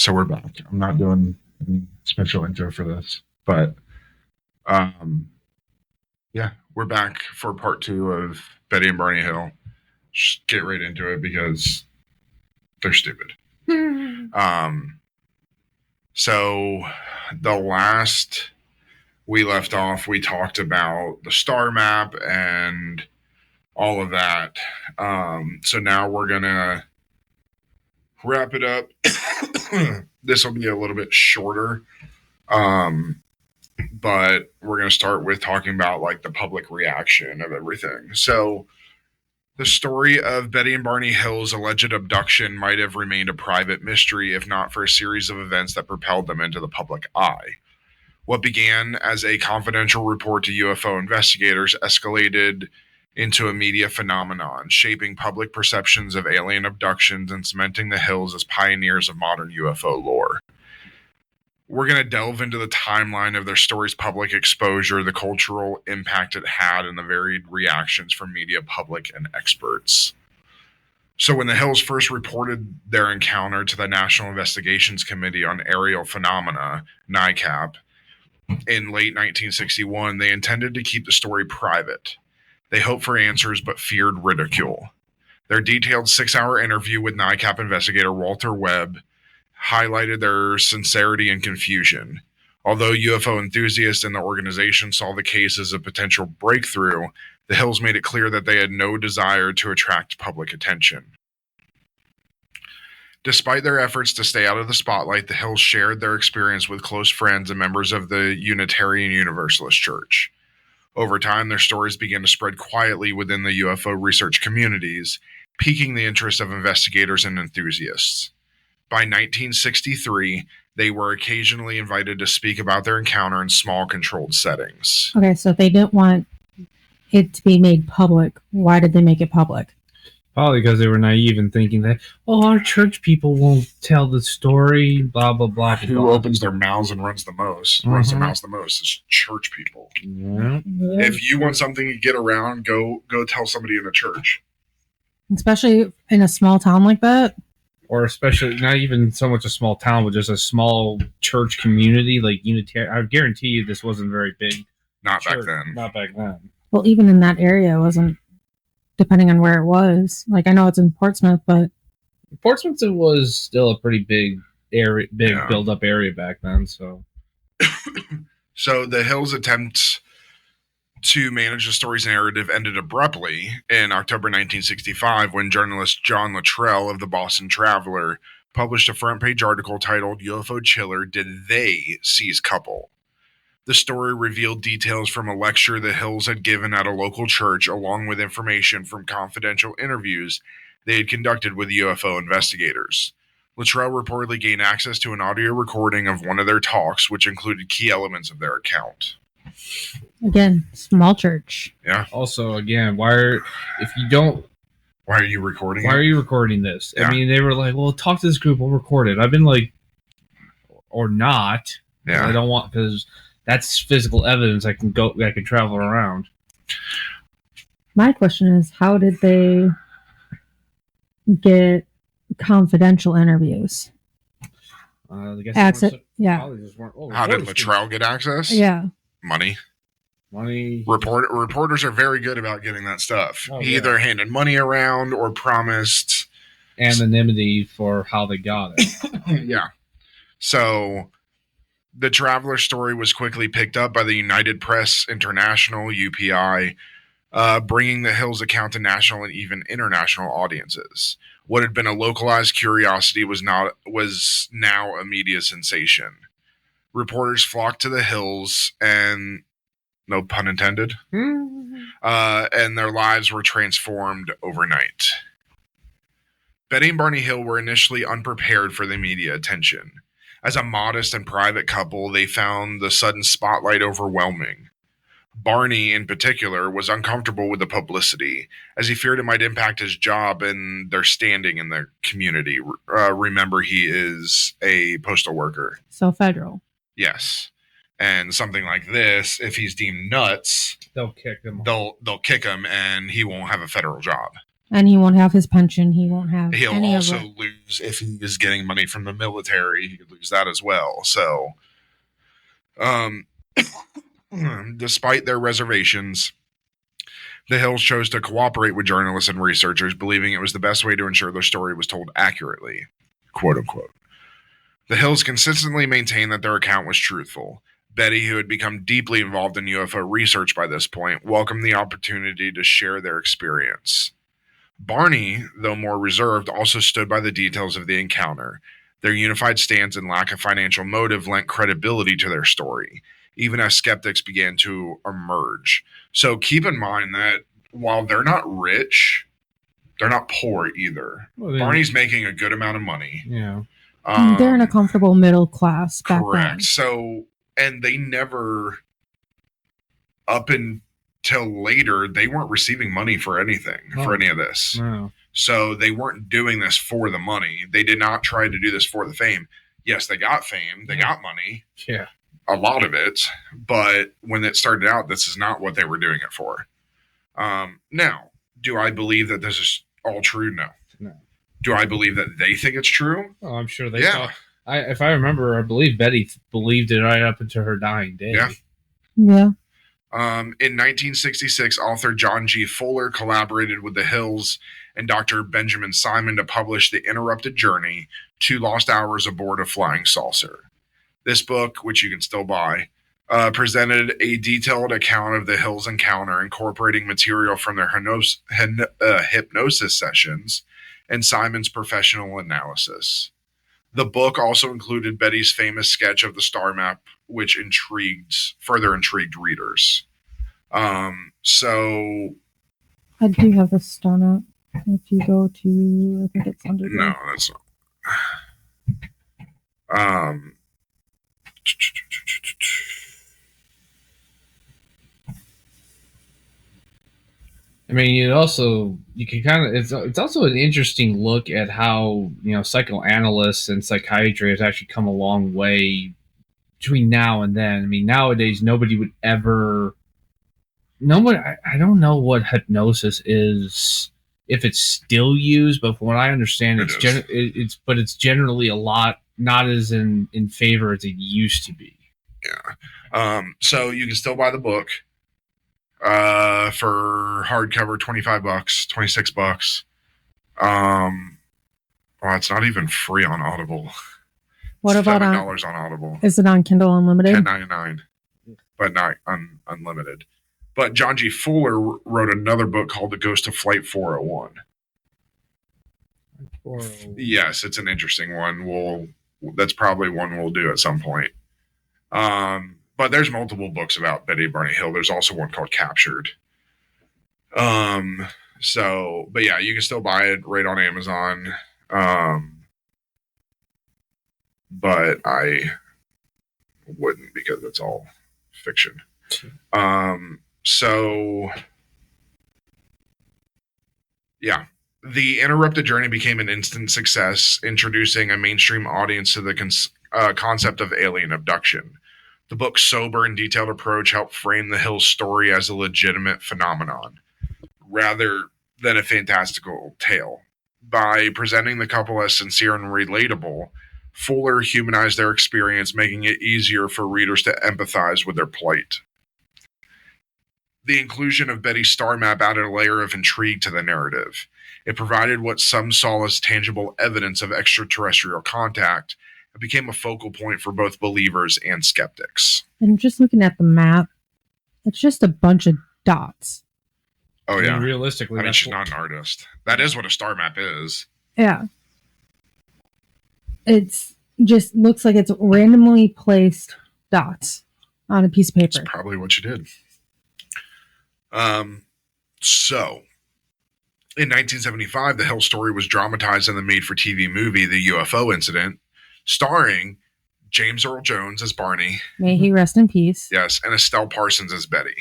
So we're back. I'm not doing any special intro for this, but yeah, we're back for part 2 of Betty and Barney Hill. Just get right into it because they're stupid. So the last we left off, we talked about the star map and all of that. So now we're gonna wrap it up. This will be a little bit shorter, but we're gonna start with talking about like the public reaction of everything. So the story of Betty and Barney Hill's alleged abduction might have remained a private mystery if not for a series of events that propelled them into the public eye. What began as a confidential report to UFO investigators escalated into a media phenomenon, shaping public perceptions of alien abductions and cementing the Hills as pioneers of modern UFO lore. We're going to delve into the timeline of their story's public exposure, the cultural impact it had, and the varied reactions from media, public, and experts. So when the Hills first reported their encounter to the National Investigations Committee on Aerial Phenomena, NICAP, in late 1961, they intended to keep the story private. They hoped for answers but feared ridicule. Their detailed 6-hour interview with NICAP investigator Walter Webb highlighted their sincerity and confusion. Although UFO enthusiasts in the organization saw the case as a potential breakthrough, the Hills made it clear that they had no desire to attract public attention. Despite their efforts to stay out of the spotlight, the Hills shared their experience with close friends and members of the Unitarian Universalist Church. Over time, their stories began to spread quietly within the UFO research communities, piquing the interest of investigators and enthusiasts. By 1963, they were occasionally invited to speak about their encounter in small, controlled settings. Okay, so if they didn't want it to be made public, why did they make it public? Probably because they were naive and thinking that, our church people won't tell the story, blah, blah, blah. Who opens their mouths and runs their mouths the most is church people. Yeah. If you want something to get around, go tell somebody in the church. Especially in a small town like that. Or especially, not even so much a small town, but just a small church community like Unitarian. I guarantee you this wasn't very big. Not back then. Not back then. Well, even in that area, it wasn't, depending on where it was. Like, I know it's in Portsmouth, but... Portsmouth was still a pretty big area, build-up area back then, so... So the Hills' attempts to manage the story's narrative ended abruptly in October 1965 when journalist John Luttrell of the Boston Traveler published a front-page article titled UFO Chiller, Did They Seize Couple? The story revealed details from a lecture the Hills had given at a local church along with information from confidential interviews they had conducted with UFO investigators. Luttrell reportedly gained access to an audio recording of one of their talks, which included key elements of their account. Again, small church. Yeah. Also, again, why are you recording this? Yeah. I mean, they were like, well, talk to this group, we'll record it. I've been like, or not. Yeah. I don't want, because that's physical evidence. I can travel around. My question is, how did they get confidential interviews? Access. Yeah. How did Luttrell get access? Yeah. Money. Money. Reporters are very good about getting that stuff. He either handed money around or promised anonymity for how they got it. Yeah. So the Traveler story was quickly picked up by the United Press International, UPI, bringing the Hills account to national and even international audiences. What had been a localized curiosity was now a media sensation. Reporters flocked to the Hills, and no pun intended, and their lives were transformed overnight. Betty and Barney Hill were initially unprepared for the media attention. As a modest and private couple, they found the sudden spotlight overwhelming. Barney, in particular, was uncomfortable with the publicity, as he feared it might impact his job and their standing in the community. Remember, he is a postal worker. So federal. Yes. And something like this, if he's deemed nuts, they'll kick him. They'll kick him, and he won't have a federal job. And he won't have his pension. He won't have He'll any also of it. lose, if he is getting money from the military, he could lose that as well. So, despite their reservations, the Hills chose to cooperate with journalists and researchers, believing it was the best way to ensure their story was told accurately, quote unquote. The Hills consistently maintained that their account was truthful. Betty, who had become deeply involved in UFO research by this point, welcomed the opportunity to share their experience. Barney, though more reserved, also stood by the details of the encounter. Their unified stance and lack of financial motive lent credibility to their story, even as skeptics began to emerge. So keep in mind that while they're not rich, they're not poor either. Well, Barney's making a good amount of money. Yeah. They're in a comfortable middle class back Correct. then. So, and they never, up until later, they weren't receiving money for anything, for any of this. No. So they weren't doing this for the money. They did not try to do this for the fame. Yes, they got fame. They got money. Yeah. A lot of it. But when it started out, this is not what they were doing it for. Now, do I believe that this is all true? No. Do I believe that they think it's true? Oh, I'm sure they thought. If I remember, I believe Betty believed it right up until her dying day. Yeah. In 1966, author John G. Fuller collaborated with the Hills and Dr. Benjamin Simon to publish The Interrupted Journey, 2 Lost Hours Aboard a Flying Saucer. This book, which you can still buy, presented a detailed account of the Hills encounter, incorporating material from their hypnosis sessions and Simon's professional analysis. The book also included Betty's famous sketch of the star map, which further intrigued readers. So I do have the star map. If you go to, I think it's under. No, that's not. I mean, you can kind of, it's also an interesting look at how, psychoanalysts and psychiatry has actually come a long way between now and then. I mean, nowadays, nobody would ever, I don't know what hypnosis is, if it's still used, but from what I understand, it's generally a lot, not as in favor as it used to be. Yeah. So you can still buy the book. For hardcover, $25, $26. Well, it's not even free on Audible. What it's about $7 on Audible? Is it on Kindle Unlimited? $10.99, but not unlimited. But John G. Fuller wrote another book called The Ghost of Flight 401. Yes, it's an interesting one. That's probably one we'll do at some point. But there's multiple books about Betty and Barney Hill. There's also one called Captured. But yeah, you can still buy it right on Amazon. But I wouldn't, because it's all fiction. Yeah. The Interrupted Journey became an instant success, introducing a mainstream audience to the concept of alien abduction. The book's sober and detailed approach helped frame the Hills story as a legitimate phenomenon, rather than a fantastical tale. By presenting the couple as sincere and relatable, Fuller humanized their experience, making it easier for readers to empathize with their plight. The inclusion of Betty's star map added a layer of intrigue to the narrative. It provided what some saw as tangible evidence of extraterrestrial contact, it became a focal point for both believers and skeptics. And just looking at the map, it's just a bunch of dots. Oh, yeah. Realistically, she's not an artist. That is what a star map is. Yeah. It's just looks like it's randomly placed dots on a piece of paper. That's probably what you did. In 1975, the Hill story was dramatized in the made-for-TV movie The UFO Incident, starring James Earl Jones as Barney. May he rest in peace. Yes, and Estelle Parsons as Betty.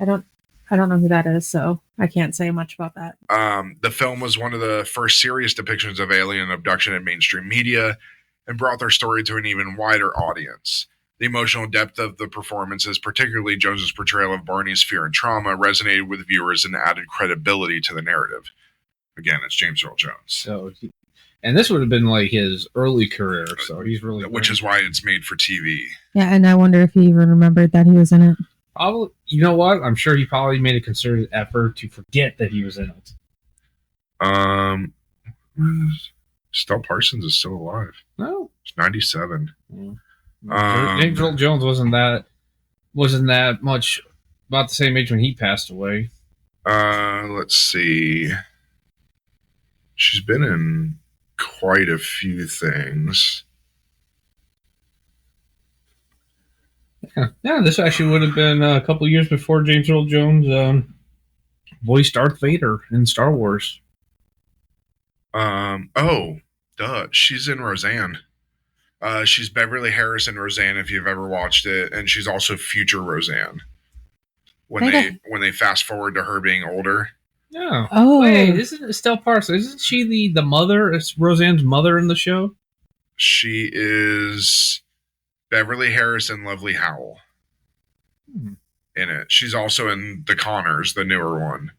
I don't know who that is, so I can't say much about that. The film was one of the first serious depictions of alien abduction in mainstream media and brought their story to an even wider audience. The emotional depth of the performances, particularly Jones's portrayal of Barney's fear and trauma, resonated with viewers and added credibility to the narrative. Again, it's James Earl Jones. So, and this would have been like his early career, so he's really which is why it's made for TV. Yeah, and I wonder if he even remembered that he was in it. Probably, you know what? I'm sure he probably made a concerted effort to forget that he was in it. Stell Parsons is still alive. No, he's 97. James Earl Jones wasn't that much about the same age when he passed away. Let's see. She's been in quite a few things. Yeah, this actually would have been a couple years before James Earl Jones voiced Darth Vader in Star Wars. She's in Roseanne. She's Beverly Harris in Roseanne, if you've ever watched it, and she's also future Roseanne. When they fast forward to her being older. No. Oh. Wait, isn't it Stell Parsons? Isn't she the mother? Is Roseanne's mother in the show? She is Beverly Harris and Lovely Howell in it. She's also in The Connors, the newer one,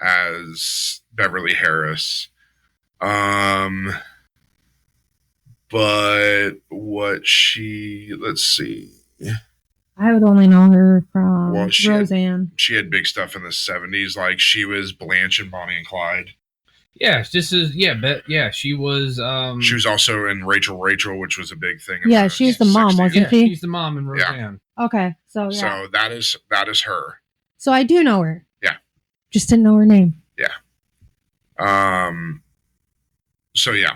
as Beverly Harris. But let's see. I would only know her from Roseanne. She had big stuff in the 70s, like she was Blanche in Bonnie and Clyde. Yeah, she was. She was also in Rachel, which was a big thing. Yeah, she's the mom, wasn't she? She's the mom in Roseanne. Yeah. Okay, so So that is her. So I do know her. Yeah. Just didn't know her name. Yeah. So yeah.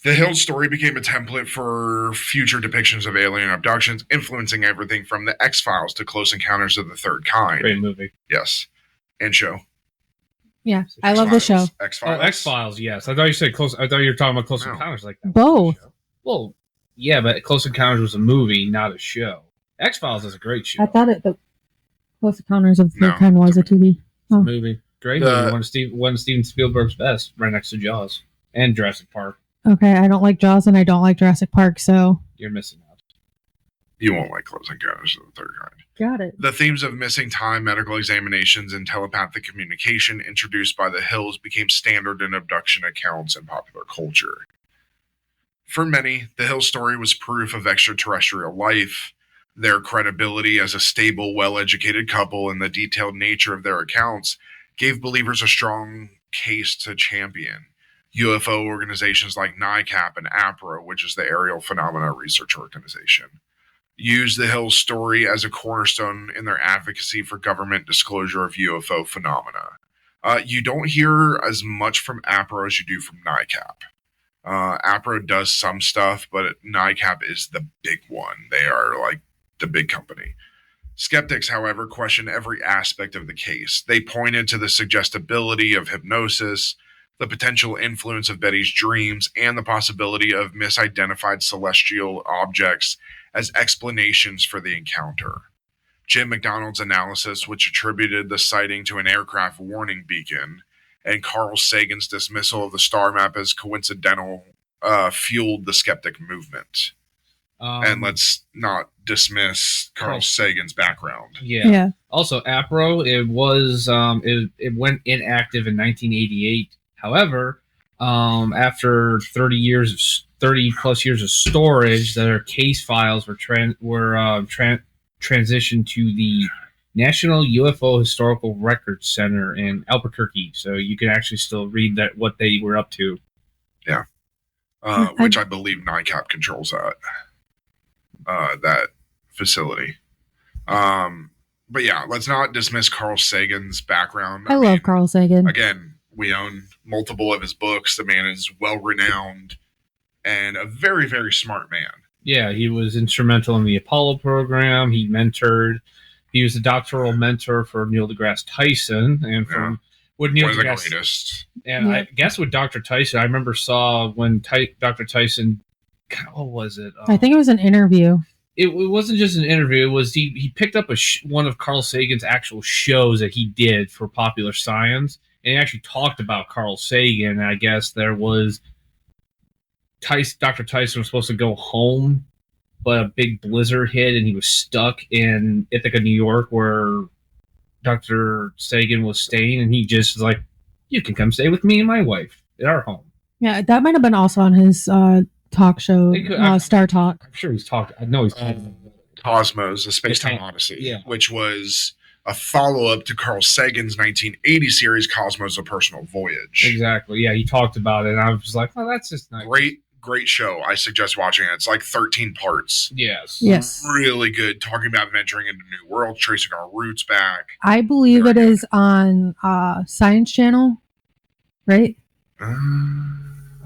The Hill story became a template for future depictions of alien abductions, influencing everything from the X-Files to Close Encounters of the Third Kind. Great movie. Yes. And show. Yeah, I love the show. X-Files. Oh, X-Files, yes. I thought you said Close. I thought you were talking about Close Encounters like that. Both. Well, yeah, but Close Encounters was a movie, not a show. X-Files is a great show. I thought the Close Encounters of the Third Kind was a TV. Oh. Movie. Great movie. One of Steven Spielberg's best, right next to Jaws and Jurassic Park. Okay, I don't like Jaws and I don't like Jurassic Park, so... You're missing out. You won't like Close Encounters of the Third Kind. Got it. The themes of missing time, medical examinations, and telepathic communication introduced by the Hills became standard in abduction accounts in popular culture. For many, the Hill story was proof of extraterrestrial life. Their credibility as a stable, well-educated couple and the detailed nature of their accounts gave believers a strong case to champion. UFO organizations like NICAP and APRO, which is the Aerial Phenomena Research Organization, use the Hill story as a cornerstone in their advocacy for government disclosure of UFO phenomena. You don't hear as much from APRO as you do from NICAP. APRO does some stuff, but NICAP is the big one. They are like the big company. Skeptics, however, question every aspect of the case. They pointed to the suggestibility of hypnosis, the potential influence of Betty's dreams, and the possibility of misidentified celestial objects as explanations for the encounter. Jim McDonald's analysis, which attributed the sighting to an aircraft warning beacon, and Carl Sagan's dismissal of the star map as coincidental, fueled the skeptic movement. And let's not dismiss Carl Sagan's background. Yeah. Also, APRO, it went inactive in 1988. However, after 30 plus years of storage, their case files were transitioned to the National UFO Historical Records Center in Albuquerque, so you can actually still read what they were up to. Yeah, which I believe NICAP controls that facility. But yeah, let's not dismiss Carl Sagan's background. I love Carl Sagan. Again, we own multiple of his books. The man is well-renowned and a very, very smart man. Yeah, he was instrumental in the Apollo program. He was a doctoral mentor for Neil deGrasse Tyson. And with Neil deGrasse greatest. And I guess with Dr. Tyson, I remember when Dr. Tyson, what was it? I think it was an interview. It wasn't just an interview. It was he picked up one of Carl Sagan's actual shows that he did for Popular Science. And he actually talked about Carl Sagan. And I guess there was Dr. Tyson was supposed to go home, but a big blizzard hit and he was stuck in Ithaca, New York, where Dr. Sagan was staying. And he just you can come stay with me and my wife at our home. Yeah, that might have been also on his talk show, Star Talk. I'm sure he's talking. I know he's talking. Cosmos, A Space-Time Odyssey, which was a follow-up to Carl Sagan's 1980 series Cosmos: A Personal Voyage. Exactly. Yeah, he talked about it, and I was like, "Oh, that's just nice." Great show. I suggest watching it. It's like 13 parts. Yes. Really good. Talking about venturing into new worlds, tracing our roots back. I believe it is on Science Channel, right?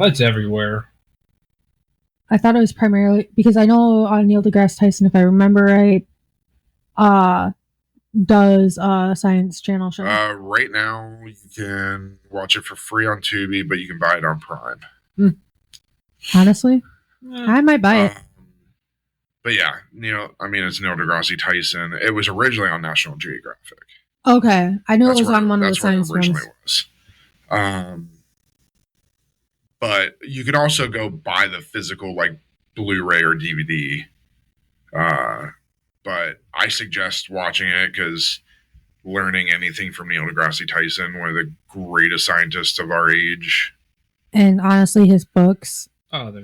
It's everywhere. I thought it was primarily because I know Neil deGrasse Tyson, if I remember right, does a Science Channel show. Right now, you can watch it for free on Tubi, but you can buy it on Prime. Honestly, I might buy it. But yeah, it's Neil deGrasse Tyson. It was originally on National Geographic. Okay, I knew it was on one of the science ones. Was. But you could also go buy the physical, like Blu-ray or DVD. But I suggest watching it because learning anything from Neil deGrasse Tyson, one of the greatest scientists of our age. And honestly, his books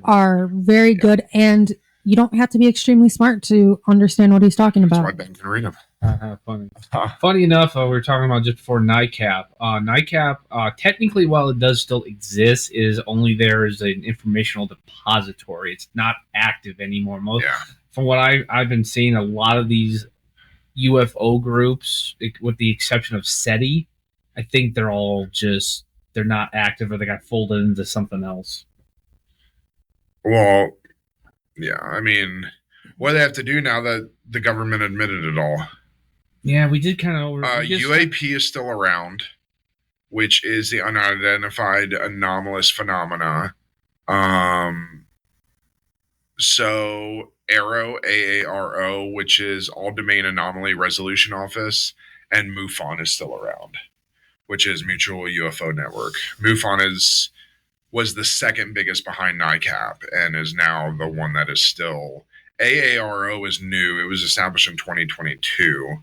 are very good, and you don't have to be extremely smart to understand what he's talking about. That's why Ben can read them. Funny. Funny enough, we were talking about just before NICAP. NICAP, technically, while it does still exist, is only there as an informational depository. It's not active anymore. From what I've been seeing, a lot of these UFO groups, with the exception of SETI, I think they're all they're not active, or they got folded into something else. Well, yeah, what do they have to do now that the government admitted it all? Yeah, we did kind of UAP is still around, which is the unidentified anomalous phenomena. So AARO, AARO, which is All Domain Anomaly Resolution Office, and MUFON is still around, which is Mutual UFO Network. MUFON was the second biggest behind NICAP and is now the one that is still. AARO is new. It was established in 2022.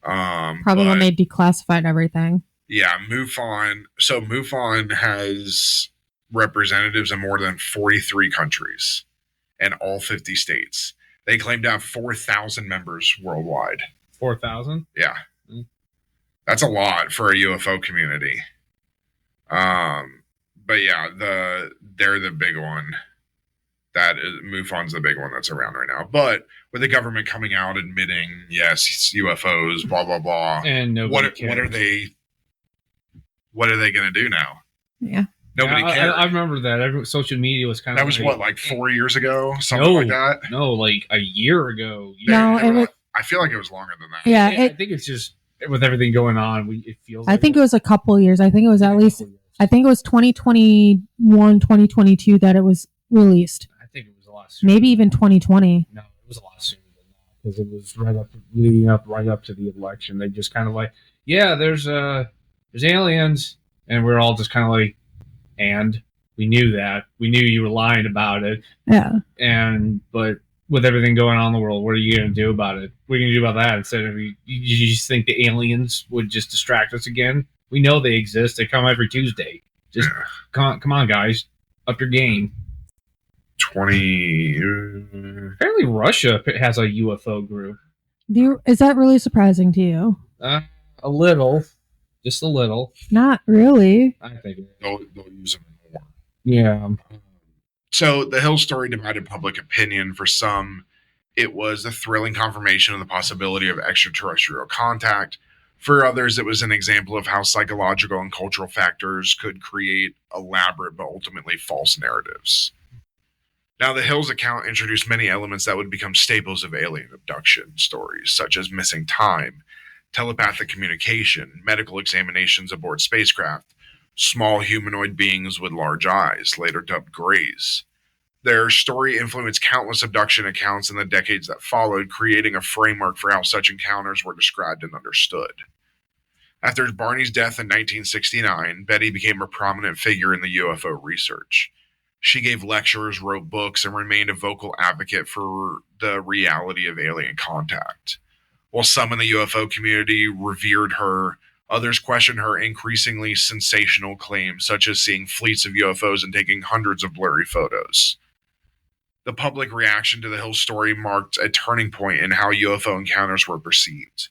Probably when they declassified everything. Yeah, MUFON. So MUFON has representatives in more than 43 countries and all 50 states. They claim to have 4,000 members worldwide. 4,000? Yeah. That's a lot for a UFO community. But yeah, they're the big one. That is, MUFON's the big one that's around right now. But with the government coming out admitting, yes, it's UFOs, blah blah blah, and nobody cares. What are they going to do now? Yeah, nobody cares. I remember that. Social media was kind of. That was like 4 years ago, something like that. No, like a year ago. I feel like it was longer than that. Yeah, I think it's just with everything going on, it feels. I think it was a couple years. I think it was at least. I think it was 2021, 2022 that it was released. I think it was a lot sooner. Maybe even 2020. No, it was a lot sooner than that because it was leading up to the election. They just kind of like, yeah, there's aliens, and we're all just kind of like, and we knew that. We knew you were lying about it. Yeah. But with everything going on in the world, what are you going to do about it? What are you going to do about that? Instead of you just think the aliens would just distract us again? We know they exist. They come every Tuesday. Just come on, guys, up your game. Apparently, Russia has a UFO group. Is that really surprising to you? A little, just a little. Not really. I think they'll use them more. Yeah. So the Hill story divided public opinion. For some, it was a thrilling confirmation of the possibility of extraterrestrial contact. For others, it was an example of how psychological and cultural factors could create elaborate but ultimately false narratives. Now, the Hill's account introduced many elements that would become staples of alien abduction stories, such as missing time, telepathic communication, medical examinations aboard spacecraft, small humanoid beings with large eyes, later dubbed Greys. Their story influenced countless abduction accounts in the decades that followed, creating a framework for how such encounters were described and understood. After Barney's death in 1969, Betty became a prominent figure in the UFO research. She gave lectures, wrote books, and remained a vocal advocate for the reality of alien contact. While some in the UFO community revered her, Others question her increasingly sensational claims, such as seeing fleets of UFOs and taking hundreds of blurry photos. The public reaction to the Hill story marked a turning point in how UFO encounters were perceived.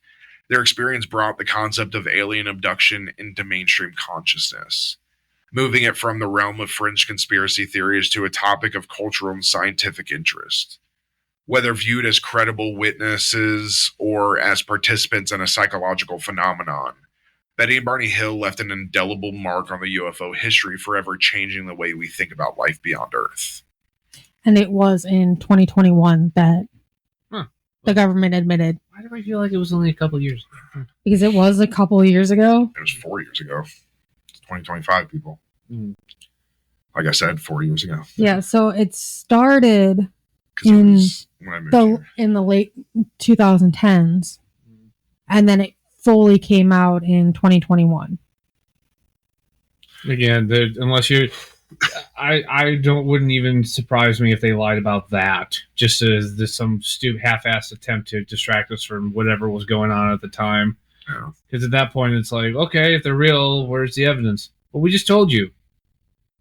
Their experience brought the concept of alien abduction into mainstream consciousness, moving it from the realm of fringe conspiracy theories to a topic of cultural and scientific interest. Whether viewed as credible witnesses or as participants in a psychological phenomenon, Betty and Barney Hill left an indelible mark on the UFO history, forever changing the way we think about life beyond Earth. And it was in 2021 that the government admitted. Why do I feel like it was only a couple years ago? Because it was a couple of years ago. It was 4 years ago. It's 2025, people. Like I said, 4 years ago. Yeah, so it started in the late 2010s, and then it fully came out in 2021. Again, unless you're, wouldn't even surprise me if they lied about that, just as this some stupid half-assed attempt to distract us from whatever was going on at the time. Because at that point, it's like, okay, if they're real, where's the evidence? Well, we just told you.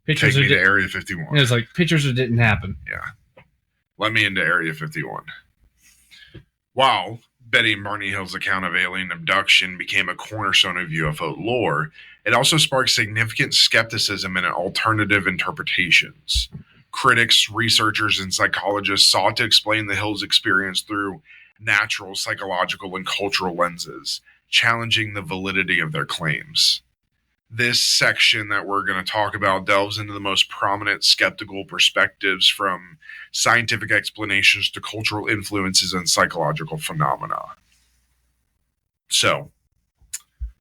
Pictures Take me to Area 51. It's like pictures that didn't happen. Yeah. Let me into Area 51. Wow. Betty and Barney Hill's account of alien abduction became a cornerstone of UFO lore, it also sparked significant skepticism and alternative interpretations. Critics, researchers, and psychologists sought to explain the Hills' experience through natural, psychological, and cultural lenses, challenging the validity of their claims. This section that we're going to talk about delves into the most prominent skeptical perspectives, from scientific explanations to cultural influences and psychological phenomena. So,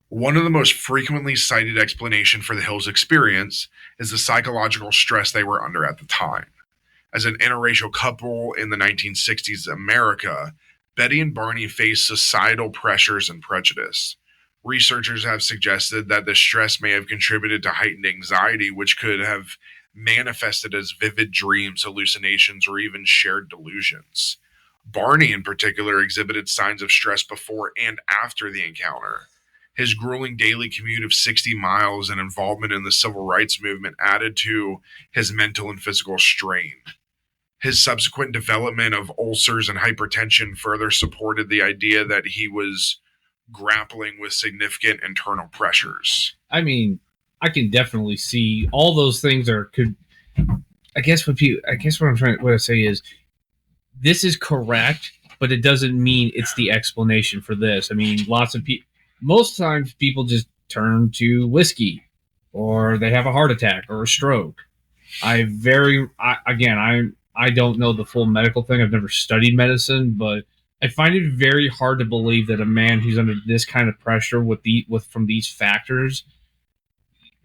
one of the most frequently cited explanations for the Hills' experience is the psychological stress they were under at the time. As an interracial couple in the 1960s America, Betty and Barney faced societal pressures and prejudice. Researchers have suggested that the stress may have contributed to heightened anxiety, which could have manifested as vivid dreams, hallucinations, or even shared delusions. Barney, in particular, exhibited signs of stress before and after the encounter. His grueling daily commute of 60 miles and involvement in the civil rights movement added to his mental and physical strain. His subsequent development of ulcers and hypertension further supported the idea that he was grappling with significant internal pressures. I mean, I can definitely see all those things I guess what I'm trying to say is this is correct, but it doesn't mean it's the explanation for this. I mean, most times people just turn to whiskey, or they have a heart attack or a stroke. I don't know the full medical thing. I've never studied medicine, but I find it very hard to believe that a man who's under this kind of pressure from these factors,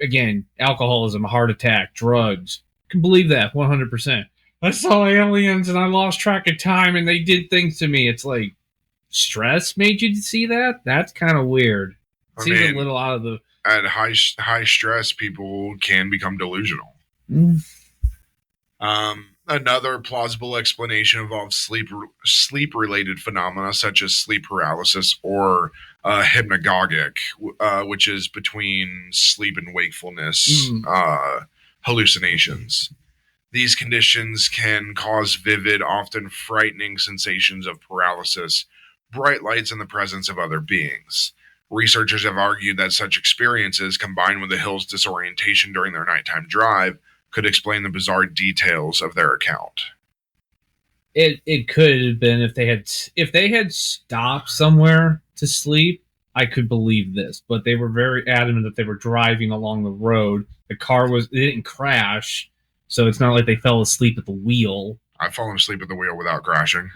again, alcoholism, a heart attack, drugs, can believe that 100%. I saw aliens and I lost track of time and they did things to me. It's like, stress made you see that? That's kind of weird. Seems a little out of the... At high stress, people can become delusional. Another plausible explanation involves sleep-related phenomena such as sleep paralysis or hypnagogic, which is between sleep and wakefulness hallucinations. These conditions can cause vivid, often frightening sensations of paralysis, bright lights, in the presence of other beings. Researchers have argued that such experiences, combined with the Hills' disorientation during their nighttime drive, could explain the bizarre details of their account. It could have been if they had stopped somewhere to sleep, I could believe this. But they were very adamant that they were driving along the road. It didn't crash, so it's not like they fell asleep at the wheel. I've fallen asleep at the wheel without crashing.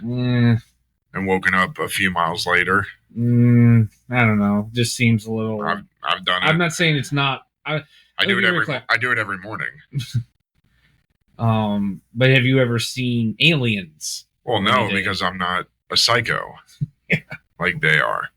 And woken up a few miles later. I don't know. Just seems a little... I've done it. I'm not saying it's not... I do it every morning. But have you ever seen aliens? Well, no, because I'm not a psycho. Like they are.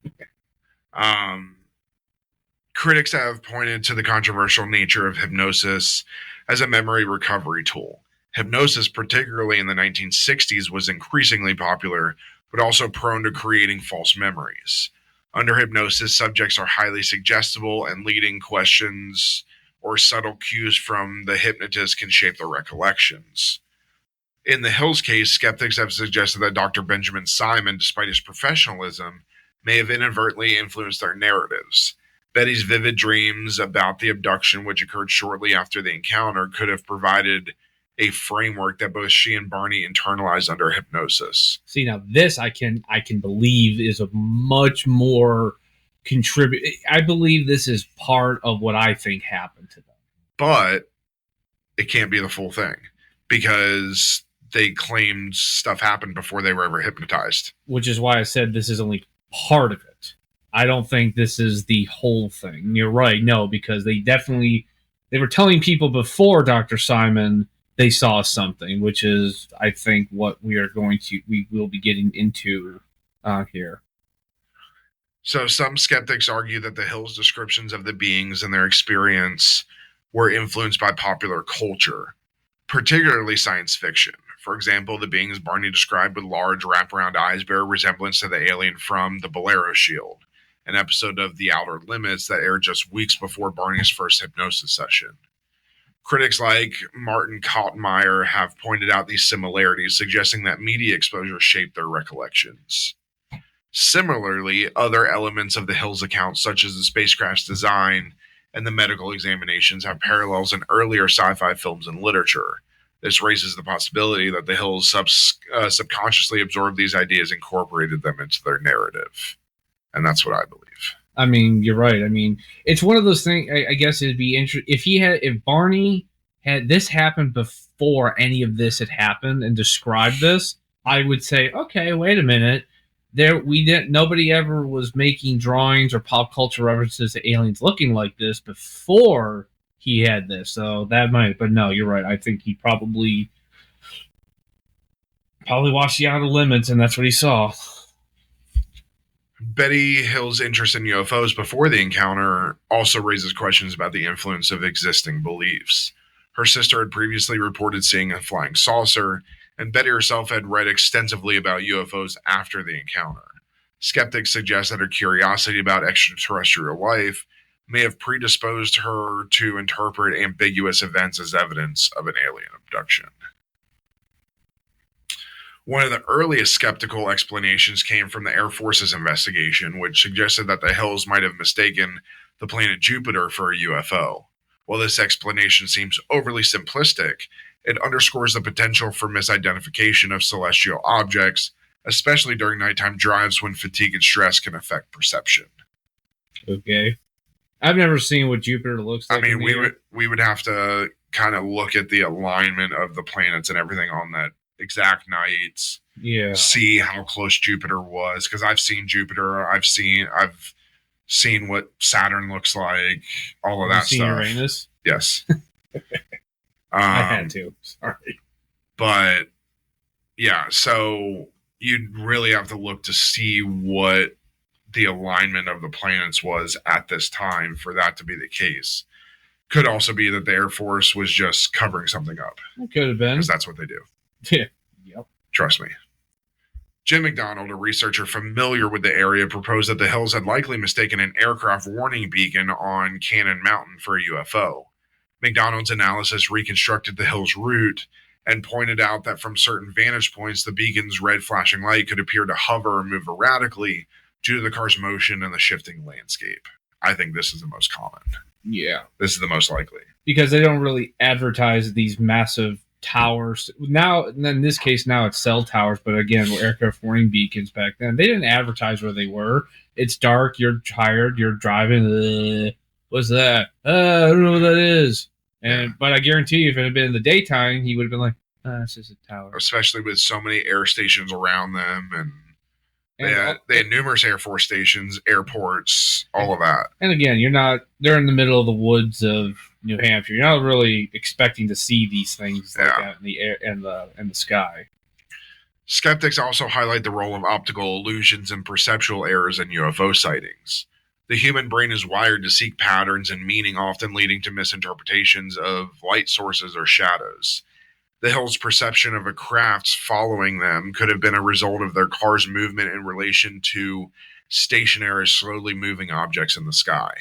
Critics have pointed to the controversial nature of hypnosis as a memory recovery tool. Hypnosis, particularly in the 1960s, was increasingly popular, but also prone to creating false memories. Under hypnosis, subjects are highly suggestible, and leading questions or subtle cues from the hypnotist can shape their recollections. In the Hills case, skeptics have suggested that Dr. Benjamin Simon, despite his professionalism, may have inadvertently influenced their narratives. Betty's vivid dreams about the abduction, which occurred shortly after the encounter, could have provided a framework that both she and Barney internalized under hypnosis. See, now this I can believe is a much more I believe this is part of what I think happened to them. But it can't be the full thing, because they claimed stuff happened before they were ever hypnotized. Which is why I said this is only part of it. I don't think this is the whole thing. You're right, no, because they were telling people before Dr. Simon they saw something, which is, I think, what we will be getting into here. So some skeptics argue that the Hills' descriptions of the beings and their experience were influenced by popular culture, particularly science fiction. For example, the beings Barney described with large wraparound eyes bear a resemblance to the alien from The Bolero Shield, an episode of The Outer Limits that aired just weeks before Barney's first hypnosis session. Critics like Martin Kaltenmeyer have pointed out these similarities, suggesting that media exposure shaped their recollections. Similarly, other elements of the Hills account, such as the spacecraft's design and the medical examinations, have parallels in earlier sci-fi films and literature. This raises the possibility that the Hills subconsciously absorbed these ideas and incorporated them into their narrative. And that's what I believe. I mean, you're right. I mean, it's one of those things. I guess it'd be interesting if Barney had this happened before any of this had happened and described this. I would say, okay, wait a minute. Nobody ever was making drawings or pop culture references to aliens looking like this before he had this. So that might, but no, you're right. I think he probably watched The Outer Limits, and that's what he saw. Betty Hill's interest in UFOs before the encounter also raises questions about the influence of existing beliefs. Her sister had previously reported seeing a flying saucer, and Betty herself had read extensively about UFOs after the encounter. Skeptics suggest that her curiosity about extraterrestrial life may have predisposed her to interpret ambiguous events as evidence of an alien abduction. One of the earliest skeptical explanations came from the Air Force's investigation, which suggested that the Hills might have mistaken the planet Jupiter for a UFO. While this explanation seems overly simplistic, it underscores the potential for misidentification of celestial objects, especially during nighttime drives when fatigue and stress can affect perception. Okay. I've never seen what Jupiter looks like. I mean, we would have to kind of look at the alignment of the planets and everything on that exact nights. Yeah. See how close Jupiter was, because I've seen Jupiter. I've seen what Saturn looks like. All of that stuff. Uranus? Yes. I had to. Sorry. But yeah, so you'd really have to look to see what the alignment of the planets was at this time for that to be the case. Could also be that the Air Force was just covering something up. It could have been. Because that's what they do. Yeah. Yep. Trust me. Jim McDonald, a researcher familiar with the area, proposed that the Hills had likely mistaken an aircraft warning beacon on Cannon Mountain for a UFO. McDonald's analysis reconstructed the Hills' route and pointed out that from certain vantage points, the beacon's red flashing light could appear to hover or move erratically due to the car's motion and the shifting landscape. I think this is the most common. Yeah. This is the most likely. Because they don't really advertise these massive towers. Now, in this case, now it's cell towers, but again, aircraft warning beacons back then, they didn't advertise where they were. It's dark, you're tired, you're driving, what's that? I don't know what that is. But I guarantee you, if it had been in the daytime, he would have been like, it's just a tower. Especially with so many air stations around them, and they had numerous Air Force stations, airports, all of that. And again, they're in the middle of the woods of New Hampshire. You're not really expecting to see these things like that in the air and the sky. Skeptics also highlight the role of optical illusions and perceptual errors in UFO sightings. The human brain is wired to seek patterns and meaning, often leading to misinterpretations of light sources or shadows. The Hills' perception of a craft following them could have been a result of their car's movement in relation to stationary, slowly moving objects in the sky.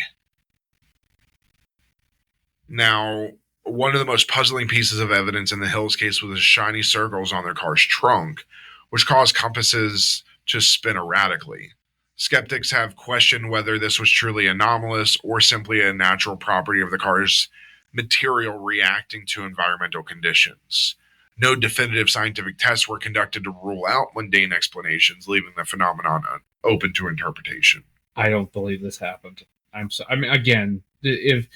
Now, one of the most puzzling pieces of evidence in the Hills case was the shiny circles on their car's trunk, which caused compasses to spin erratically. Skeptics have questioned whether this was truly anomalous or simply a natural property of the car's material reacting to environmental conditions. No definitive scientific tests were conducted to rule out mundane explanations, leaving the phenomenon open to interpretation. I don't believe this happened. I mean, again, if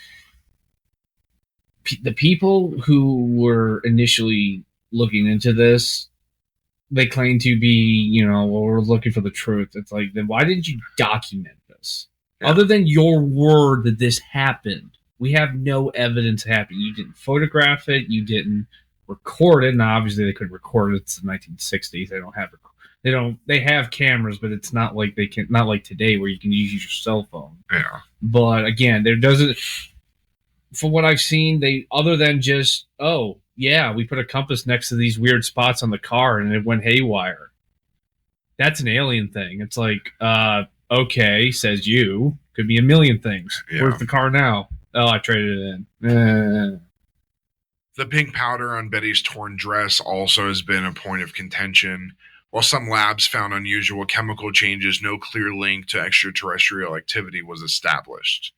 the people who were initially looking into this, they claim to be, well, we're looking for the truth. It's like, then why didn't you document this? Yeah. Other than your word that this happened, we have no evidence it happened. You didn't photograph it. You didn't record it. Now, obviously, they could record it. It's the 1960s. They have cameras, but it's not like not like today where you can use your cell phone. Yeah. But again, there doesn't, from what I've seen, other than just, oh, yeah, we put a compass next to these weird spots on the car and it went haywire. That's an alien thing. It's like, okay, says you. Could be a million things. Yeah. Where's the car now? Oh, I traded it in. The pink powder on Betty's torn dress also has been a point of contention. While some labs found unusual chemical changes, no clear link to extraterrestrial activity was established.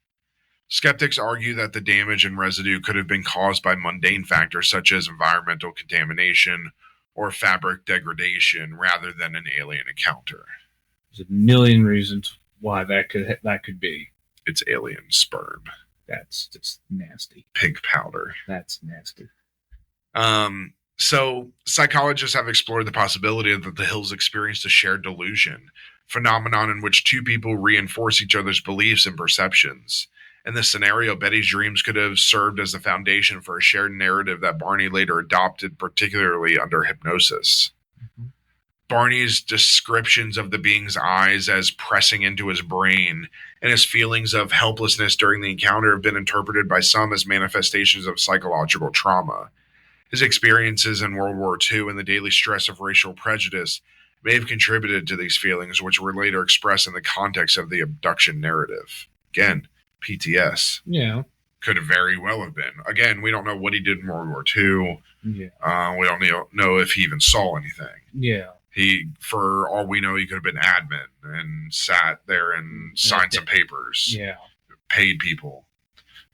Skeptics argue that the damage and residue could have been caused by mundane factors such as environmental contamination or fabric degradation rather than an alien encounter. There's a million reasons why that could be. It's alien sperm. That's just nasty. Pink powder. That's nasty. So psychologists have explored the possibility that the Hills experienced a shared delusion, phenomenon in which two people reinforce each other's beliefs and perceptions. In this scenario, Betty's dreams could have served as the foundation for a shared narrative that Barney later adopted, particularly under hypnosis. Mm-hmm. Barney's descriptions of the being's eyes as pressing into his brain and his feelings of helplessness during the encounter have been interpreted by some as manifestations of psychological trauma. His experiences in World War II and the daily stress of racial prejudice may have contributed to these feelings, which were later expressed in the context of the abduction narrative. Again, PTS. Yeah. Could have very well have been. Again, we don't know what he did in World War II. Yeah. We don't know if he even saw anything. Yeah. For all we know, he could have been admin and sat there and signed some papers. Yeah. Paid people.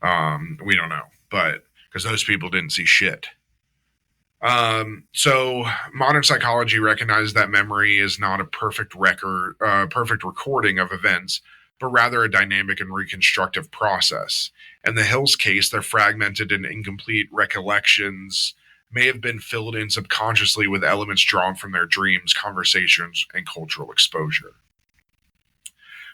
We don't know. But because those people didn't see shit. So modern psychology recognizes that memory is not a perfect recording of events, but rather a dynamic and reconstructive process. In the Hills case, their fragmented and incomplete recollections may have been filled in subconsciously with elements drawn from their dreams, conversations, and cultural exposure.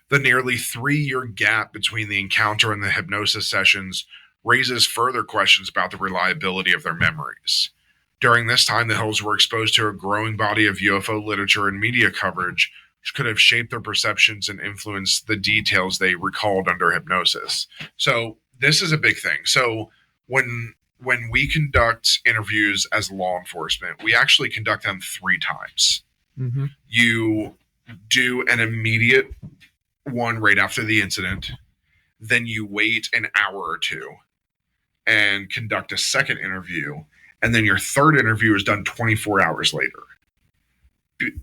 The nearly 3-year gap between the encounter and the hypnosis sessions raises further questions about the reliability of their memories. During this time, the Hills were exposed to a growing body of UFO literature and media coverage, which could have shaped their perceptions and influenced the details they recalled under hypnosis. So this is a big thing. So when we conduct interviews as law enforcement, we actually conduct them 3 times. Mm-hmm. You do an immediate one right after the incident. Then you wait an hour or 2 and conduct a second interview. And then your third interview is done 24 hours later.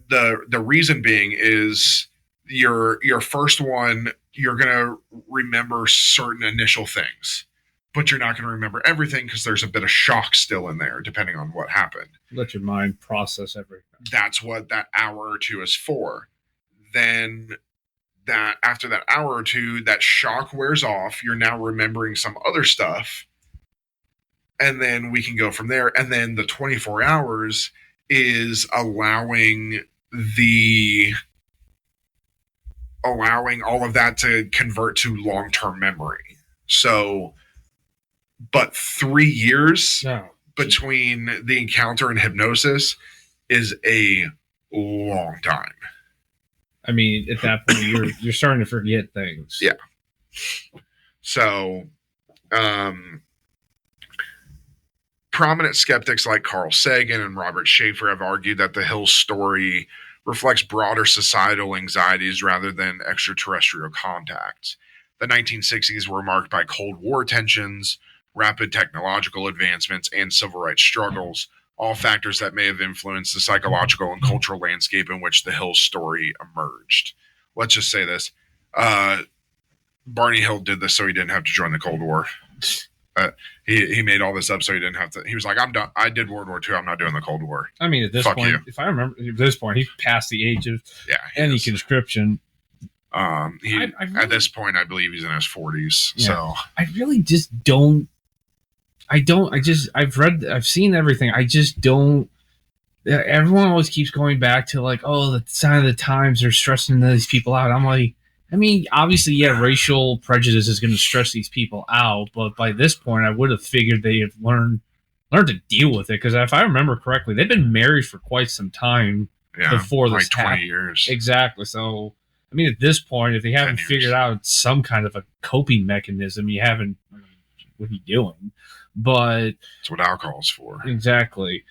The reason being is your first one, you're going to remember certain initial things, but you're not going to remember everything because there's a bit of shock still in there, depending on what happened. Let your mind process everything. That's what that hour or 2 is for. Then after that hour or 2, that shock wears off. You're now remembering some other stuff. And then we can go from there. And then the 24 hours is allowing all of that to convert to long-term memory. So, but 3 years between the encounter and hypnosis is a long time. I mean, at that point, you're starting to forget things. Yeah. So, prominent skeptics like Carl Sagan and Robert Schaefer have argued that the Hills story reflects broader societal anxieties rather than extraterrestrial contact. The 1960s were marked by Cold War tensions, rapid technological advancements, and civil rights struggles, all factors that may have influenced the psychological and cultural landscape in which the Hill story emerged. Let's just say this. Barney Hill did this so he didn't have to join the Cold War. He made all this up so he didn't have to. He was like, I'm done. I did World War II. I'm not doing the Cold War. I mean, at this point, if I remember, at this point, he's past the age of any conscription. At this point, I believe he's in his 40s. Yeah. So I really just don't. I've seen everything. I just don't. Everyone always keeps going back to like, oh, the sign of the times are stressing these people out. I'm like, I mean, obviously, yeah, racial prejudice is going to stress these people out, but by this point, I would have figured they have learned to deal with it. Because if I remember correctly, they've been married for quite some time before this like 20 years. Exactly. So, I mean, at this point, if they haven't figured out some kind of a coping mechanism, you haven't. What are you doing? But that's what alcohol's for. Exactly.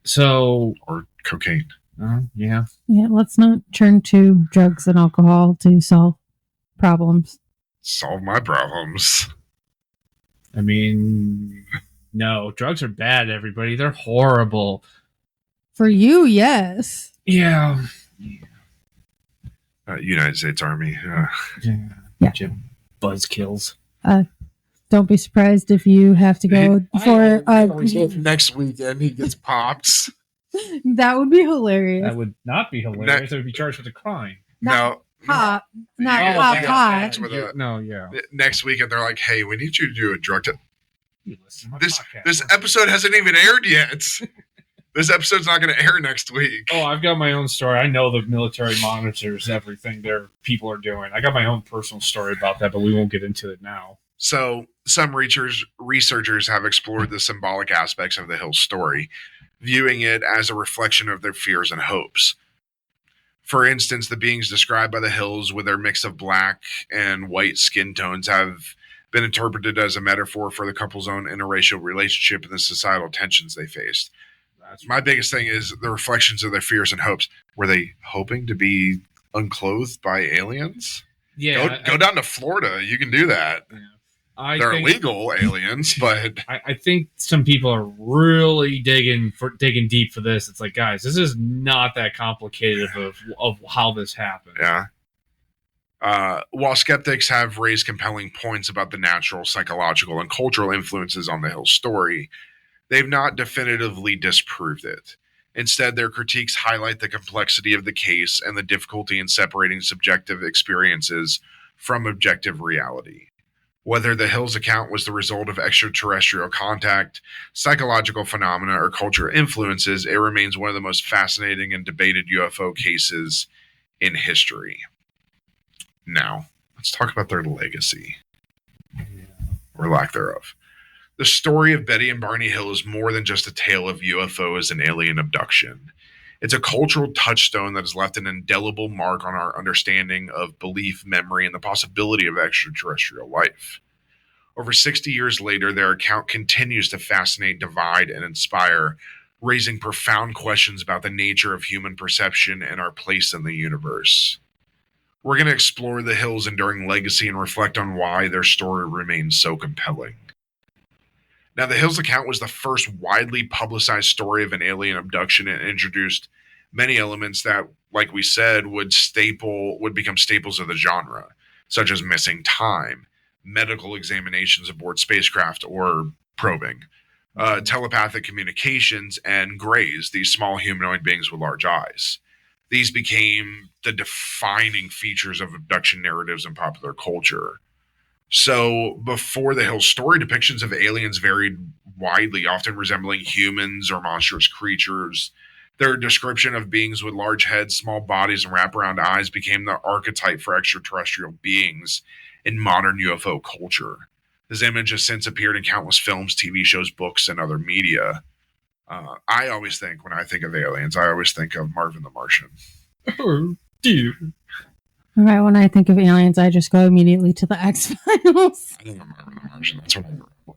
So or cocaine. Yeah. Let's not turn to drugs and alcohol to solve problems. Solve my problems. I mean, no, drugs are bad, everybody. They're horrible. For you, yes. Yeah. United States Army. Yeah. Buzzkills. Don't be surprised if you have to go for next weekend. He gets popped. That would be hilarious. That would not be hilarious. It would be charged with a crime. Not pot. No, yeah. Next weekend, they're like, "Hey, we need you to do a drug test." This episode hasn't even aired yet. This episode's not going to air next week. Oh, I've got my own story. I know the military monitors everything their people are doing. I got my own personal story about that, but we won't get into it now. So, some researchers have explored the symbolic aspects of the Hill story, viewing it as a reflection of their fears and hopes. For instance, the beings described by the Hills with their mix of black and white skin tones have been interpreted as a metaphor for the couple's own interracial relationship and the societal tensions they faced. My biggest thing is the reflections of their fears and hopes. Were they hoping to be unclothed by aliens? Yeah. Go down to Florida. You can do that. Yeah. They're illegal aliens, but I think some people are really digging deep for this. It's like, guys, this is not that complicated of how this happened. Yeah. While skeptics have raised compelling points about the natural, psychological, and cultural influences on the Hill story, they've not definitively disproved it. Instead, their critiques highlight the complexity of the case and the difficulty in separating subjective experiences from objective reality. Whether the Hills account was the result of extraterrestrial contact, psychological phenomena, or cultural influences, it remains one of the most fascinating and debated UFO cases in history. Now, let's talk about their legacy. Or lack thereof. The story of Betty and Barney Hill is more than just a tale of UFOs and alien abduction. It's a cultural touchstone that has left an indelible mark on our understanding of belief, memory, and the possibility of extraterrestrial life. Over 60 years later, their account continues to fascinate, divide, and inspire, raising profound questions about the nature of human perception and our place in the universe. We're going to explore the Hills' enduring legacy and reflect on why their story remains so compelling. Now, the Hills account was the first widely publicized story of an alien abduction and introduced many elements that, like we said, would become staples of the genre, such as missing time, medical examinations aboard spacecraft or probing, telepathic communications, and greys, these small humanoid beings with large eyes. These became the defining features of abduction narratives in popular culture. So, before the Hill story, depictions of aliens varied widely, often resembling humans or monstrous creatures. Their description of beings with large heads, small bodies, and wraparound eyes became the archetype for extraterrestrial beings in modern UFO culture. This image has since appeared in countless films, TV shows, books, and other media. I always think, when I think of aliens, I always think of Marvin the Martian. Oh, dear. All right, when I think of aliens, I just go immediately to the X-Files. I think of Marvin the Martian. That's what I grew up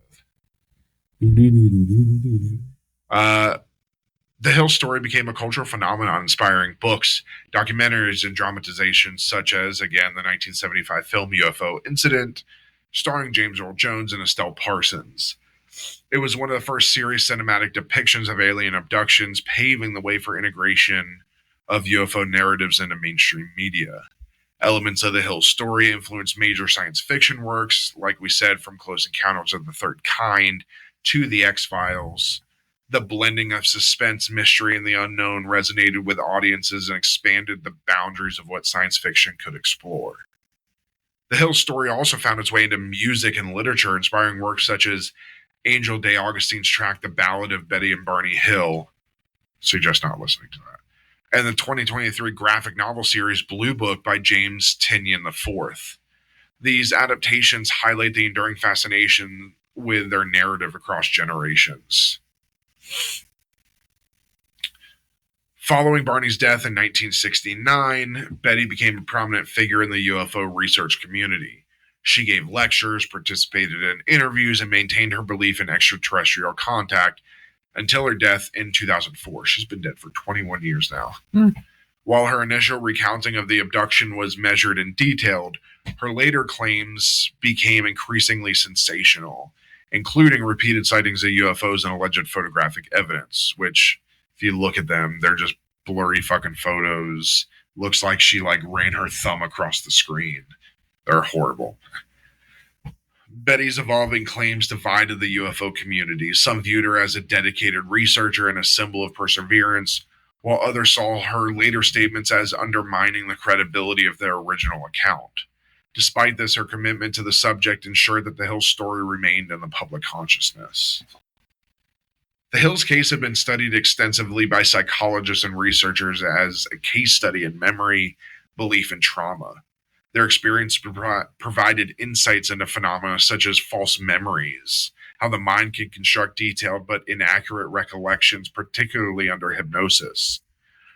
with. The Hill story became a cultural phenomenon, inspiring books, documentaries, and dramatizations, such as, again, the 1975 film UFO Incident, starring James Earl Jones and Estelle Parsons. It was one of the first serious cinematic depictions of alien abductions, paving the way for integration of UFO narratives into mainstream media. Elements of the Hill story influenced major science fiction works, like we said, from Close Encounters of the Third Kind to The X-Files. The blending of suspense, mystery, and the unknown resonated with audiences and expanded the boundaries of what science fiction could explore. The Hill story also found its way into music and literature, inspiring works such as Angel Day Augustine's track The Ballad of Betty and Barney Hill. Suggest not listening to that. And the 2023 graphic novel series Blue Book by James Tynion IV. These adaptations highlight the enduring fascination with their narrative across generations. Following Barney's death in 1969, Betty became a prominent figure in the UFO research community. She gave lectures, participated in interviews, and maintained her belief in extraterrestrial contact until her death in 2004. She's been dead for 21 years now. While her initial recounting of the abduction was measured and detailed, her later claims became increasingly sensational, including repeated sightings of UFOs and alleged photographic evidence, which, if you look at them, they're just blurry fucking photos. Looks like she ran her thumb across the screen. They're horrible. Betty's evolving claims divided the UFO community. Some viewed her as a dedicated researcher and a symbol of perseverance, while others saw her later statements as undermining the credibility of their original account. Despite this, her commitment to the subject ensured that the Hill story remained in the public consciousness. The Hill's case had been studied extensively by psychologists and researchers as a case study in memory, belief, and trauma. Their experience provided insights into phenomena such as false memories, how the mind can construct detailed but inaccurate recollections, particularly under hypnosis.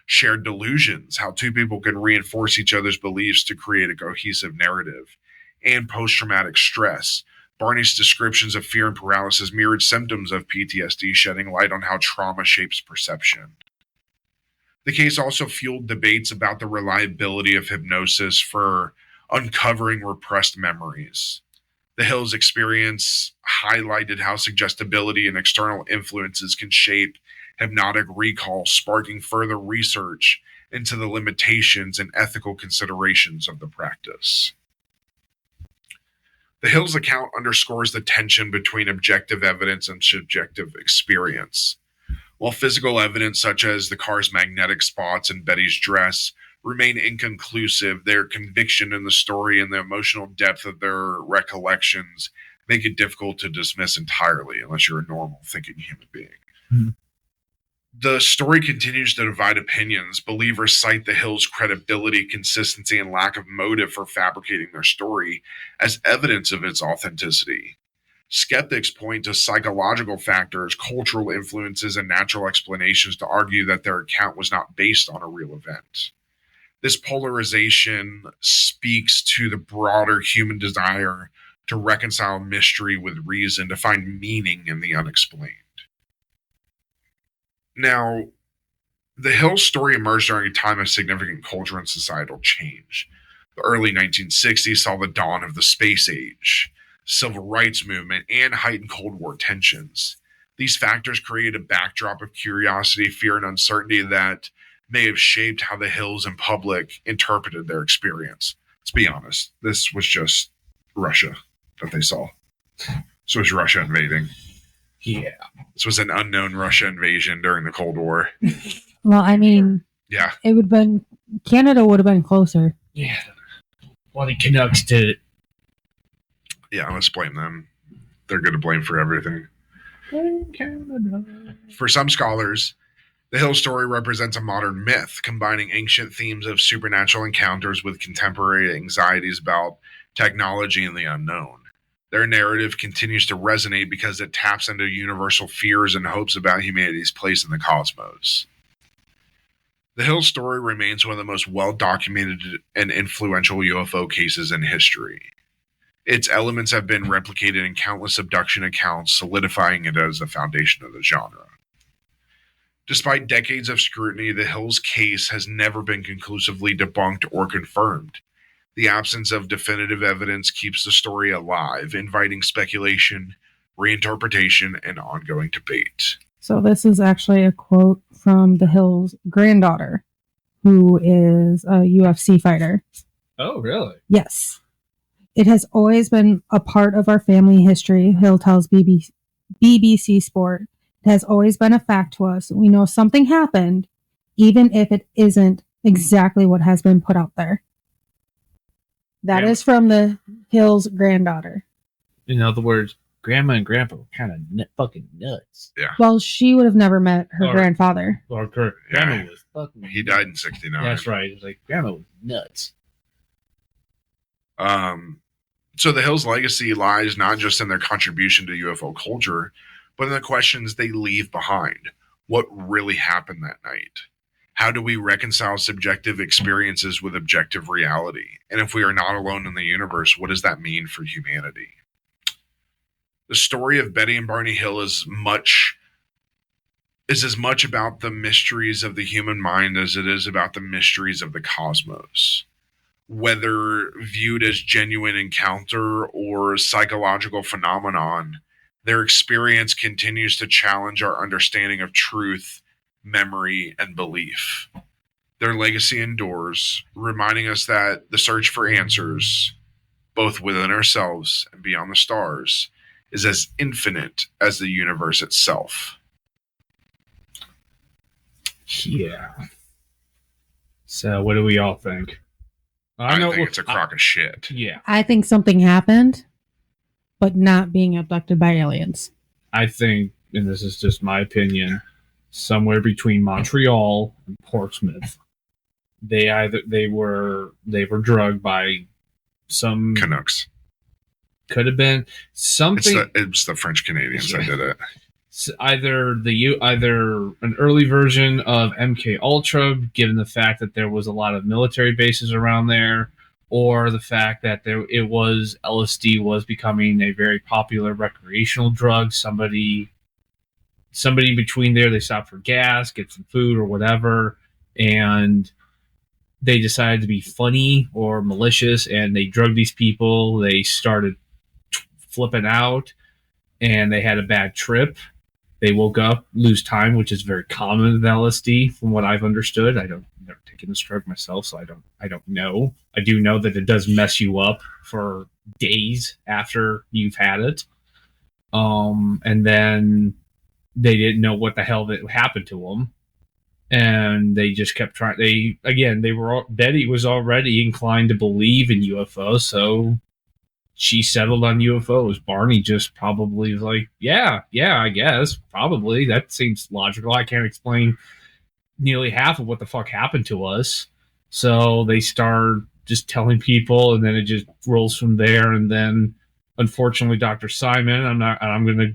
Shared delusions, how two people can reinforce each other's beliefs to create a cohesive narrative. And post-traumatic stress. Barney's descriptions of fear and paralysis mirrored symptoms of PTSD, shedding light on how trauma shapes perception. The case also fueled debates about the reliability of hypnosis for uncovering repressed memories. The Hill's experience highlighted how suggestibility and external influences can shape hypnotic recall, sparking further research into the limitations and ethical considerations of the practice. The Hill's account underscores the tension between objective evidence and subjective experience. While physical evidence such as the car's magnetic spots and Betty's dress remain inconclusive, their conviction in the story and the emotional depth of their recollections make it difficult to dismiss entirely, unless you're a normal thinking human being. Mm-hmm. The story continues to divide opinions. Believers cite the Hill's credibility, consistency, and lack of motive for fabricating their story as evidence of its authenticity. Skeptics point to psychological factors, cultural influences, and natural explanations to argue that their account was not based on a real event. This polarization speaks to the broader human desire to reconcile mystery with reason, to find meaning in the unexplained. Now, the Hill story emerged during a time of significant cultural and societal change. The early 1960s saw the dawn of the space age, civil rights movement, and heightened Cold War tensions. These factors created a backdrop of curiosity, fear, and uncertainty that may have shaped how the Hills and public interpreted their experience. Let's be honest, this was just Russia that they saw. This was Russia invading. Yeah. This was an unknown Russia invasion during the Cold War. Well, I mean, yeah, it would have been, Canada would have been closer. Yeah. Well, the Canucks did it. Yeah, let's blame them. They're good to blame for everything. Canada. For some scholars, the Hill story represents a modern myth, combining ancient themes of supernatural encounters with contemporary anxieties about technology and the unknown. Their narrative continues to resonate because it taps into universal fears and hopes about humanity's place in the cosmos. The Hill story remains one of the most well-documented and influential UFO cases in history. Its elements have been replicated in countless abduction accounts, solidifying it as the foundation of the genre. Despite decades of scrutiny, the Hills case has never been conclusively debunked or confirmed. The absence of definitive evidence keeps the story alive, inviting speculation, reinterpretation, and ongoing debate. So this is actually a quote from the Hills' granddaughter, who is a UFC fighter. Oh, really? Yes. It has always been a part of our family history, Hill tells BBC Sport. It has always been a fact to us. We know something happened, even if it isn't exactly what has been put out there. That is from the Hills' granddaughter. In other words, Grandma and Grandpa were kind of fucking nuts. Yeah. Well, she would have never met her grandfather. Or Grandma was fucking He died in 1969. That's right. It's like, Grandma was nuts. So the Hills' legacy lies not just in their contribution to UFO culture, but in the questions they leave behind. What really happened that night? How do we reconcile subjective experiences with objective reality? And if we are not alone in the universe, what does that mean for humanity? The story of Betty and Barney Hill is as much about the mysteries of the human mind as it is about the mysteries of the cosmos. Whether viewed as genuine encounter or psychological phenomenon, their experience continues to challenge our understanding of truth, memory, and belief. Their legacy endures, reminding us that the search for answers, both within ourselves and beyond the stars, is as infinite as the universe itself. Yeah. So, what do we all think? I think it's a crock of shit. Yeah. I think something happened, but not being abducted by aliens. I think, and this is just my opinion, somewhere between Montreal and Portsmouth, they were drugged by some Canucks. Could have been something. It's the French Canadians that did it. Either an early version of MK Ultra, given the fact that there was a lot of military bases around there, or the fact that LSD was becoming a very popular recreational drug. Somebody between there, they stopped for gas, get some food or whatever, and they decided to be funny or malicious, and they drugged these people. They started flipping out, and they had a bad trip. They woke up, lose time, which is very common with LSD, from what I've understood. I've never taken this drug myself, so I don't know. I do know that it does mess you up for days after you've had it. And then they didn't know what the hell that happened to them, and they just kept trying. Betty was already inclined to believe in UFOs, so she settled on UFOs. Barney just probably was like, yeah, I guess. Probably. That seems logical. I can't explain nearly half of what the fuck happened to us. So they start just telling people, and then it just rolls from there. And then, unfortunately, Dr. Simon, I'm gonna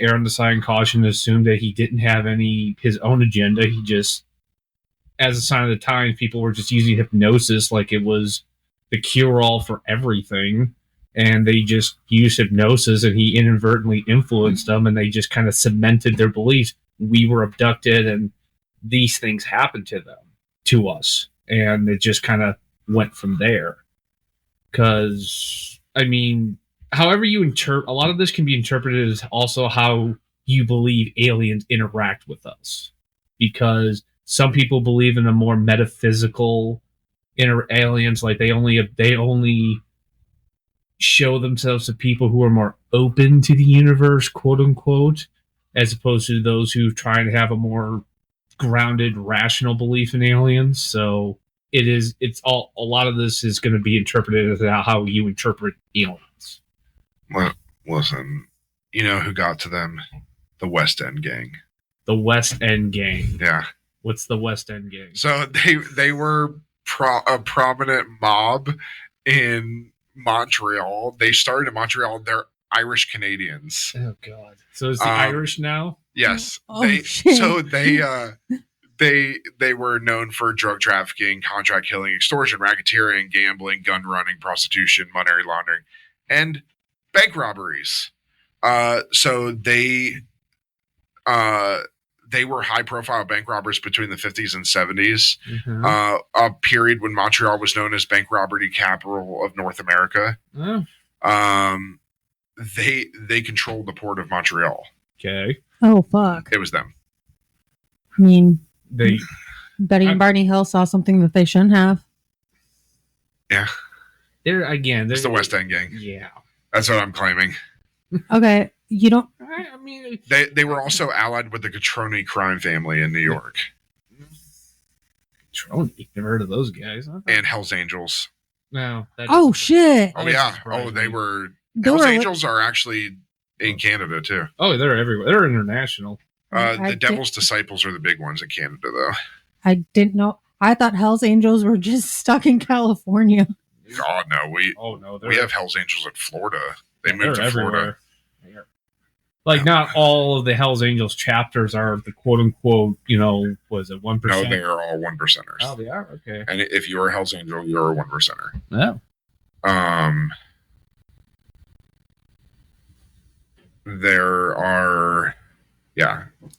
err on the side of caution and assume that he didn't have his own agenda. He just, as a sign of the times, people were just using hypnosis like it was the cure-all for everything. And they just used hypnosis, and he inadvertently influenced them, and they just kind of cemented their beliefs. We were abducted, and these things happened to us. And it just kind of went from there. Because, I mean, however you interpret, a lot of this can be interpreted as also how you believe aliens interact with us. Because some people believe in a more metaphysical aliens, like they only show themselves to people who are more open to the universe, quote unquote, as opposed to those who try to have a more grounded, rational belief in aliens. So a lot of this is going to be interpreted as how you interpret aliens. Well, listen, you know who got to them? The West End Gang. The West End Gang. Yeah. What's the West End Gang? So they were a prominent mob in Montreal. They started in Montreal. They're Irish Canadians. Oh God! So is the Irish now? Yes. Shit. So they were known for drug trafficking, contract killing, extortion, racketeering, gambling, gun running, prostitution, money laundering, and bank robberies. So they they were high-profile bank robbers between the 50s and 70s, Mhm. a period when Montreal was known as bank robbery capital of North America. Oh, They controlled the port of Montreal. okay. Oh, fuck. It was them. I mean, They Betty and Barney Hill saw something that they shouldn't have. Yeah, they're again. it's the West End gang. Yeah. That's what I'm claiming. Okay, you don't. I mean, They were also allied with the Catroni crime family in New York Trony. Never heard of those guys. and Hell's Angels. No. That Oh shit! Oh That yeah. doesn't surprise Oh, they me. were. They Hell's were- Angels are actually in Canada too. Oh, they're everywhere. They're international. I The Devil's Disciples are the big ones in Canada, though. I didn't know. I thought Hell's Angels were just stuck in California. God no, Oh no, we have Hell's Angels in Florida. They they're moved to Florida. everywhere. Like not all of the Hell's Angels chapters are the quote unquote, was it 1%? No, they are all 1%ers. Oh, they are? Okay. And if you are a Hell's Angel, you're a 1%er. No. There are,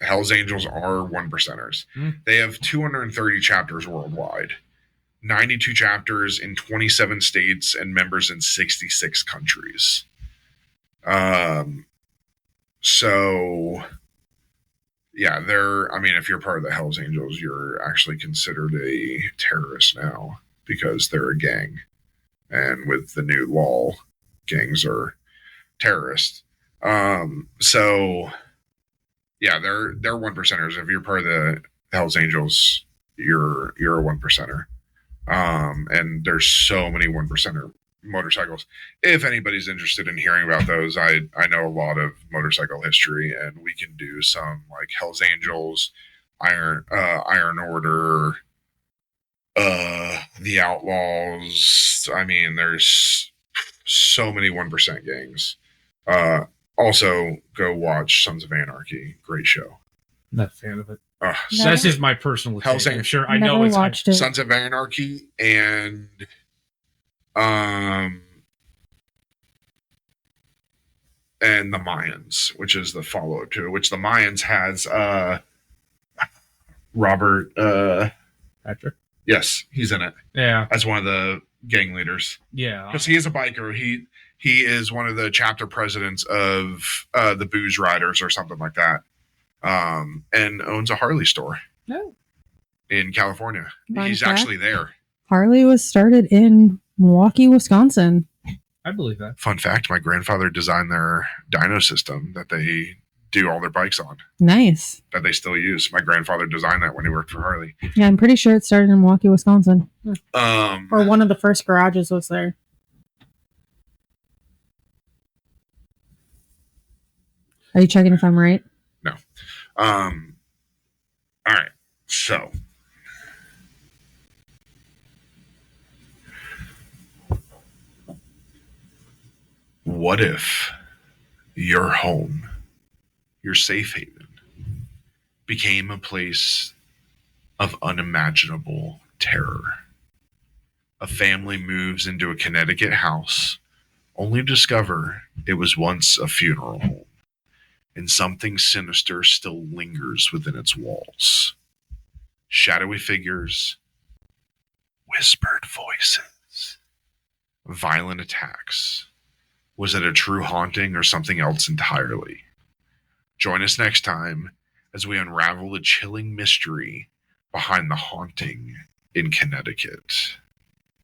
Hell's Angels are 1%ers. They have 230 chapters worldwide, 92 chapters in 27 states, and members in 66 countries. So, yeah, if you're part of the Hell's Angels, you're actually considered a terrorist now because they're a gang. And with the new law, gangs are terrorists. So, yeah, they're 1%ers. If you're part of the Hell's Angels, you're a 1%er. And there's so many 1%er motorcycles. If anybody's interested in hearing about those, I know a lot of motorcycle history, and we can do some like Hell's Angels, Iron Order, the Outlaws. I mean, there's so many 1% gangs. Also, go watch Sons of Anarchy. Great show. Not a fan of it. No. That's just my personal Hell's opinion. I'm Angels. sure I Never know it's watched it. Sons of Anarchy and the Mayans, which is the follow to which the Mayans has Robert Patrick. yes, he's in it Yeah. as one of the gang leaders Yeah. because he is a biker. He is one of the chapter presidents of the Booze Riders or something like that, and owns a Harley store No. in California. Fun He's fact. actually there. Harley was started in Milwaukee, Wisconsin. I believe that. Fun fact, my grandfather designed their dyno system that they do all their bikes on, Nice. that they still use. My grandfather designed that when he worked for Harley. Yeah, I'm pretty sure it started in Milwaukee, Wisconsin. Or one of the first garages was there. Are you checking if I'm right? all right. So what if your home, your safe haven, became a place of unimaginable terror? A family moves into a Connecticut house only to discover it was once a funeral home, and something sinister still lingers within its walls. Shadowy figures, whispered voices, violent attacks. Was it a true haunting or something else entirely? Join us next time as we unravel the chilling mystery behind the haunting in Connecticut.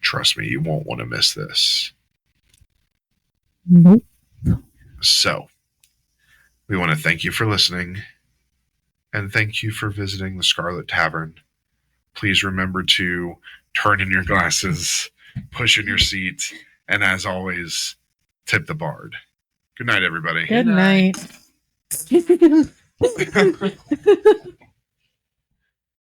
Trust me, you won't want to miss this. Nope. So, we want to thank you for listening, and thank you for visiting the Scarlet Tavern. Please remember to turn in your glasses, push in your seat, and as always, tip the bard. Good night, everybody. Good night. night.